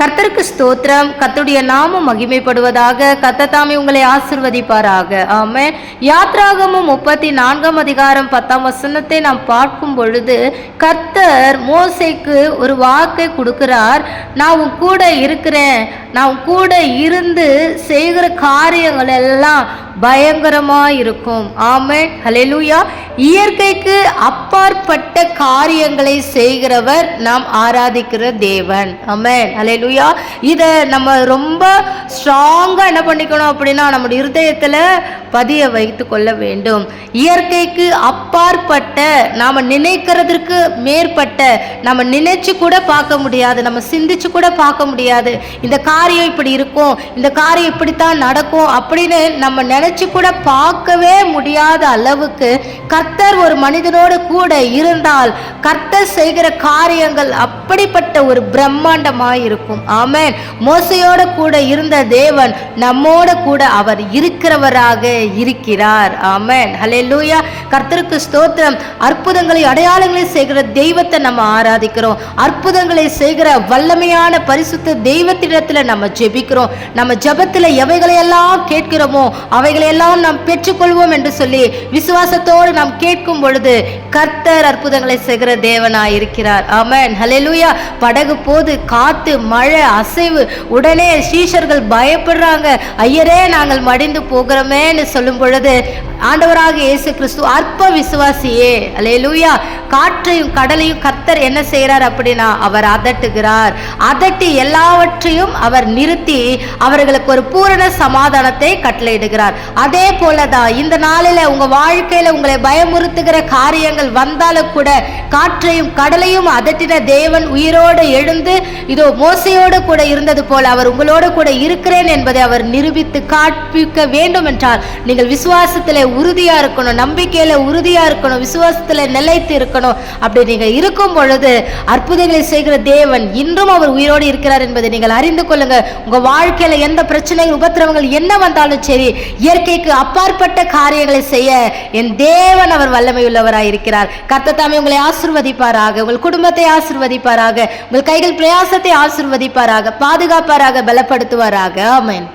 கர்த்தருக்கு ஸ்தோத்திரம். கர்த்தருடைய நாமம் மகிமைப்படுவதாக. கர்த்தர் தாமே உங்களை ஆசீர்வதிப்பாராக. ஆமென். யாத்ராகமம் 34 அதிகாரம் 10 நாம் பார்க்கும் பொழுது கர்த்தர் மோசேக்கு ஒரு வாக்கை கொடுக்கிறார். நான் உன் கூட இருக்கிறேன், நான் உன் கூட இருந்து செய்கிற காரியங்கள் எல்லாம் பயங்கரமா இருக்கும். ஆமென். ஹல்லேலூயா. இயற்கைக்கு அப்பாற்பட்ட காரியங்களை செய்கிறவர் நாம் ஆராதிக்கிற தேவன். ஆமென். ஹல்லேலூயா. இதை நம்ம ரொம்ப ஸ்ட்ராங்கா என்ன பண்ணிக்கணும் அப்படின்னா நம்முடைய இருதயத்துல பதிய வைத்து கொள்ள வேண்டும். இயற்கைக்கு அப்பாற்பட்ட, நாம நினைக்கிறதுக்கு மேற்பட்ட, நம்ம நினைச்சு கூட பார்க்க முடியாது, நம்ம சிந்திச்சு கூட பார்க்க முடியாது. இந்த காரியம் இப்படி இருக்கும், இந்த காரியம் இப்படித்தான் நடக்கும் அப்படின்னு நம்ம நினைச்சு கூட பார்க்கவே முடியாத அளவுக்கு கர்த்தர் ஒரு மனிதனோடு கூட இருந்தால் கர்த்தர் செய்கிற காரியங்கள் அப்படிப்பட்ட ஒரு பிரம்மாண்டமாய் இருக்கும். ஆமென். மோசையோட கூட இருந்த தேவன் நம்மோட கூட அவர் இருக்கிறவராக இருக்கிறார். ஆமென். ஹல்லேலூயா. கர்த்தருக்கு ஸ்தோத்திரம். அற்புதங்களை அடையாளங்களை செய்கிற தெய்வத்தை நம்ம ஆராதிக்கிறோம். அற்புதங்களை செய்கிற வல்லமையான பரிசுத்த தெய்வத்திடத்துல நம்ம ஜெபிக்கிறோம். நம்ம ஜெபத்துல எவைகளையெல்லாம் கேட்கிறோமோ அவைகளையெல்லாம் நாம் பெற்றுக்கொள்வோம் என்று சொல்லி விசுவாசத்தோடு நாம் கேட்கும் பொழுது கர்த்தர் அற்புதங்களை செய்கிற தேவனாய் இருக்கிறார். ஆமென். ஹல்லேலூயா. படகு போது காத்து மழை அசைவு, உடனே சீஷர்கள் பயப்படுறாங்க. ஐயரே நாங்கள் மடிந்து போகிறோமேன்னு சொல்லும் பொழுது ஆண்டவராக இயேசு கிறிஸ்து அற்ப விசுவாசியே, அல்லேலூயா, காற்றையும் கடலையும் கர்த்தர் என்ன செய்கிறார் அப்படின்னா அவர் அதட்டுகிறார். அதட்டி எல்லாவற்றையும் அவர் நிறுத்தி அவர்களுக்கு ஒரு பூரண சமாதானத்தை கட்டளையிடுகிறார். அதே போலதான் இந்த நாளில் உங்க வாழ்க்கையில உங்களை பயமுறுத்துகிற காரியங்கள் வந்தாலும் கூட காற்றையும் கடலையும் அதட்டின தேவன் உயிரோடு எழுந்து இதோ மோசையோடு கூட இருந்தது போல அவர் உங்களோடு கூட இருக்கிறேன் என்பதை அவர் நிரூபித்து காண்பிக்க வேண்டும் என்றால் நீங்கள் விசுவாசத்திலே உறுதியா இருக்கணும், நம்பிக்கையில உறுதியா இருக்கணும், விசுவாசத்துல நிலைத்து இருக்கணும். அப்படி நீங்க இருக்கும் பொழுது அற்புதங்களை செய்கிற தேவன் இன்றும் அவர் உயிரோடு இருக்கிறார் என்பதை நீங்கள் அறிந்து கொள்ளுங்க. உங்க வாழ்க்கையில எந்த பிரச்சனைகள் உபத்திரவங்கள் என்ன வந்தாலும் சரி, இயற்கைக்கு அப்பாற்பட்ட காரியங்களை செய்ய என் தேவன் அவர் வல்லமை உள்ளவராய் இருக்கிறார். கர்த்தர் தாமே உங்களை ஆசீர்வதிப்பாராக, உங்கள் குடும்பத்தை ஆசீர்வதிப்பாராக, உங்கள் கைகள் பிரயாசத்தை ஆசீர்வதிப்பாராக, பாதுகாப்பாராக, பலப்படுத்துவாராக. ஆமென்.